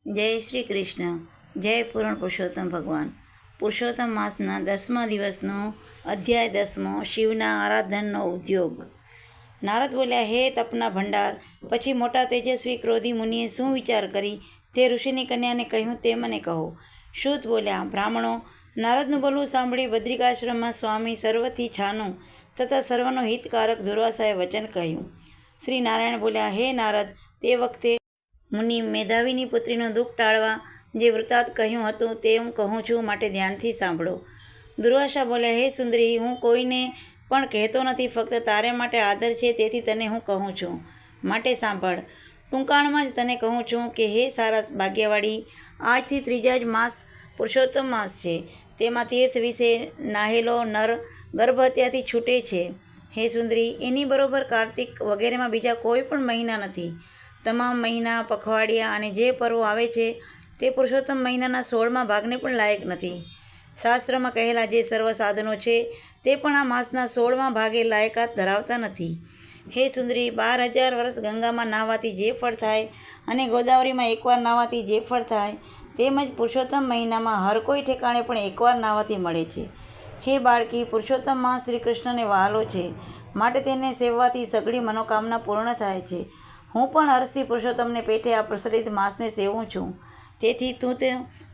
જય શ્રી કૃષ્ણ. જય પૂર્ણ પુરુષોત્તમ ભગવાન. પુરુષોત્તમ માસના 10મા દિવસનો અધ્યાય 10મો, શિવના આરાધનનો ઉદ્યોગ. નારદ બોલ્યા, હે તપના ભંડાર, પછી મોટા તેજસ્વી ક્રોધી મુનિએ શું વિચાર કરી તે ઋષિની કન્યાને કહ્યું તે મને કહો. શુત બોલ્યા, બ્રાહ્મણો, નારદનું બોલવું સાંભળી બદ્રિકાશ્રમમાં સ્વામી સર્વથી છાનું તથા સર્વનો હિતકારક દુર્વાસાએ વચન કહ્યું. શ્રી નારાયણ બોલ્યા, હે નારદ, તે વખતે મુનિ મેધાવીની પુત્રીનું દુઃખ ટાળવા જે વૃત્તાંત કહ્યું હતું તે હું કહું છું, માટે ધ્યાનથી સાંભળો. દુર્વાસા બોલ્યા, હે સુંદરી, હું કોઈને પણ કહેતો નથી, ફક્ત તારે માટે આદર છે તેથી તને હું કહું છું, માટે સાંભળ. ટૂંકાણમાં જ તને કહું છું કે હે સારા ભાગ્યવાળી, આજથી ત્રીજા જ માસ પુરુષોત્તમ માસ છે. તેમાં તીર્થ વિશે નાહેલો નર ગર્ભહત્યાથી છૂટે છે. હે સુંદરી, એની બરોબર કાર્તિક વગેરેમાં બીજા કોઈ પણ મહિના નથી. તમામ મહિના, પખવાડિયા અને જે પર્વો આવે છે તે પુરુષોત્તમ મહિનાના 16મા ભાગને પણ લાયક નથી. શાસ્ત્રમાં કહેલા જે સર્વ સાધનો છે તે પણ આ માસના 16મા ભાગે લાયકાત ધરાવતા નથી. હે સુંદરી, 12,000 વર્ષ ગંગામાં નાહવાથી જે ફળ થાય અને ગોદાવરીમાં એકવાર નાહવાથી જે ફળ થાય, તેમજ પુરુષોત્તમ મહિનામાં હર કોઈ ઠેકાણે પણ એકવાર નાહવાથી મળે છે. હે બાળકી, પુરુષોત્તમ માસ શ્રી કૃષ્ણને વહાલો છે, માટે તેને સેવવાથી સઘળી મનોકામના પૂર્ણ થાય છે. હું પણ હર્ષથી પુરુષોત્તમને પેટે આ પ્રચલિત માસને સેવું છું, તેથી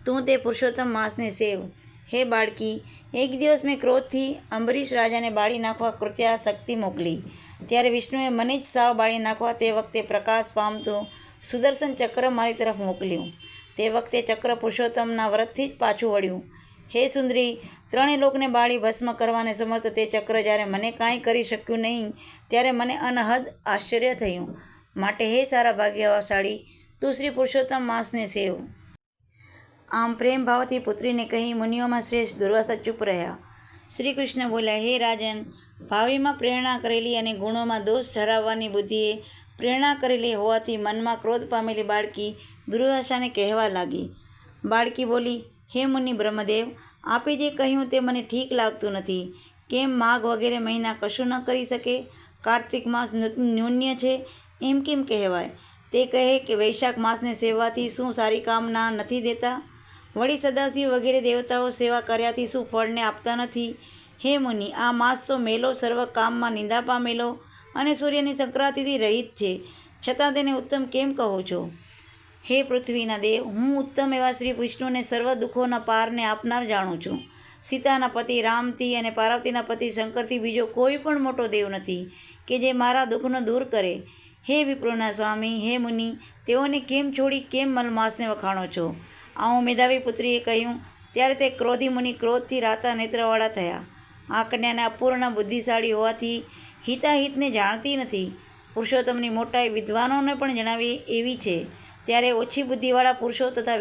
તું તે પુરુષોત્તમ માસને સેવ. હે બાળકી, એક દિવસ મેં ક્રોધથી અંબરીશ રાજાને બાળી નાખવા કૃત્યા શક્તિ મોકલી. ત્યારે વિષ્ણુએ મને જ સાવ બાળી નાખવા તે વખતે પ્રકાશ પામતું સુદર્શન ચક્ર મારી તરફ મોકલ્યું. તે વખતે ચક્ર પુરુષોત્તમના વ્રતથી જ પાછું વળ્યું. હે સુંદરી, ત્રણેય લોકને બાળી ભસ્મ કરવાને સમર્થ તે ચક્ર જ્યારે મને કાંઈ કરી શક્યું નહીં, ત્યારે મને અનહદ આશ્ચર્ય થયું. માટે હે સારા ભાગ્યશાળી, તું શ્રી પુરુષોત્તમ માસને સેવ. આમ પ્રેમ ભાવથી પુત્રીને કહી મુનિઓમાં શ્રેષ્ઠ દુર્વાસા ચૂપ રહ્યા. શ્રી કૃષ્ણ બોલ્યા, હે રાજન, ભાવિમાં પ્રેરણા કરેલી અને ગુણોમાં દોષ ઠરાવવાની બુદ્ધિએ પ્રેરણા કરેલી હોવાથી મનમાં ક્રોધ પામેલી બાળકી દુર્વાસાને કહેવા લાગી. બાળકી બોલી, હે મુનિ બ્રહ્મદેવ, આપે જે કહ્યું તે મને ઠીક લાગતું નથી. કેમ માઘ વગેરે મહિના કશું ન કરી શકે? કાર્તિક માસ ન્યૂન્ય છે એમ કેમ કહેવાય? તે કહે કે વૈશાખ માસને સેવવાથી શું સારી કામના નથી દેતા? વળી સદાશિવ વગેરે દેવતાઓ સેવા કર્યાથી શું ફળને આપતા નથી? હે મુનિ, આ માસ તો મેલો, સર્વ કામમાં નિંદા પામેલો અને સૂર્યની સંક્રાંતિથી રહિત છે, છતાં તેને ઉત્તમ કેમ કહો છો? હે પૃથ્વીના દેવ, હું ઉત્તમ એવા શ્રી વિષ્ણુને સર્વ દુઃખોના પારને આપનાર જાણું છું. સીતાના પતિ રામથી અને પાર્વતીના પતિ શંકરથી બીજો કોઈ પણ મોટો દેવ નથી કે જે મારા દુઃખનો દૂર કરે. હે વિપ્રોના સ્વામી, હે મુનિ, તેઓને કેમ છોડી કેમ મલમાસને વખાણો છો? આવું મેધાવી પુત્રીએ કહ્યું. ત્યારે તે ક્રોધી મુનિ ક્રોધથી રાતા નેત્રવાળા થયા. આ કન્યાને અપૂર્ણ બુદ્ધિશાળી હોવાથી હિતાહિતને જાણતી નથી. પુરુષોત્તમની મોટાઈ વિદ્વાનોને પણ જણાવી એવી છે, ત્યારે ઓછી બુદ્ધિવાળા પુરુષો તથા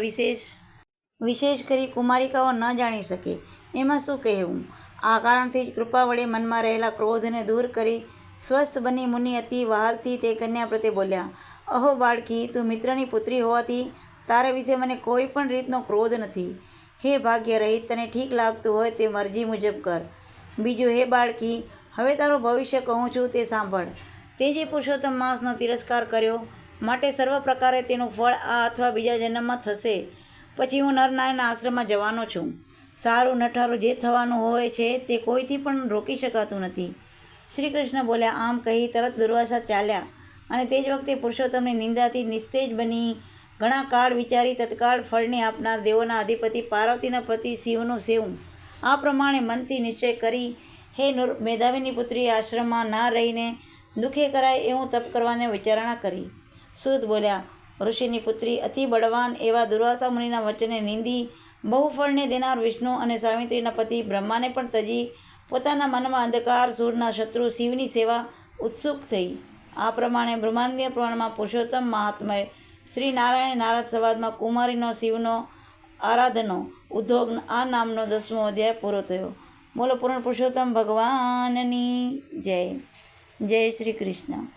વિશેષ કરી કુમારિકાઓ ન જાણી શકે એમાં શું કહેવું? આ કારણથી જ કૃપા વડે મનમાં રહેલા ક્રોધને દૂર કરી સ્વસ્થ બની મુનિ અતિ વહાલથી તે કન્યા પ્રત્યે બોલ્યા, અહો બાળકી, તું મિત્રની પુત્રી હોવાથી તારા વિશે મને કોઈ પણ રીતનો ક્રોધ નથી. હે ભાગ્ય રહિત, તને ઠીક લાગતું હોય તે મરજી મુજબ કર. બીજું, હે બાળકી, હવે તારું ભવિષ્ય કહું છું તે સાંભળ. તે જે પુરુષોત્તમ માસનો તિરસ્કાર કર્યો, માટે સર્વ પ્રકારે તેનું ફળ આ અથવા બીજા જન્મમાં થશે. પછી હું નરનારાયણના આશ્રમમાં જવાનો છું. સારું નઠારું જે થવાનું હોય છે તે કોઈથી પણ રોકી શકાતું નથી. શ્રી કૃષ્ણ બોલ્યા. આમ કહી તરત દુર્વાસા ચાલ્યા અને તે જ વખતે પુરુષોત્તમની નિંદાથી નિસ્તેજ બની ઘણા કાળ વિચારી તત્કાળ ફળને આપનાર દેવોના અધિપતિ પાર્વતીના પતિ શિવનું સેવું આ પ્રમાણે મનથી નિશ્ચય કરી હે મેધાવીની પુત્રી આશ્રમમાં ના રહીને દુઃખે કરાય એવું તપ કરવાને વિચારણા કરી. સૂત બોલ્યા, ઋષિની પુત્રી અતિ બળવાન એવા દુર્વાસા મુનિના વચને નિંદી બહુ ફળને દેનાર વિષ્ણુ અને સાવિત્રીના પતિ બ્રહ્માને પણ તજી પોતાના મનમાં અંધકાર સૂરના શત્રુ શિવની સેવા ઉત્સુક થઈ. આ પ્રમાણે બ્રહ્માંડીય પુરાણમાં પુરુષોત્તમ મહાત્મય શ્રી નારાયણ નારદ સંવાદમાં કુમારીનો શિવનો આરાધનો ઉદ્યોગ આ નામનો 10મો અધ્યાય પૂરો થયો. બોલો પૂર્ણ પુરુષોત્તમ ભગવાનની જય. જય શ્રી કૃષ્ણ.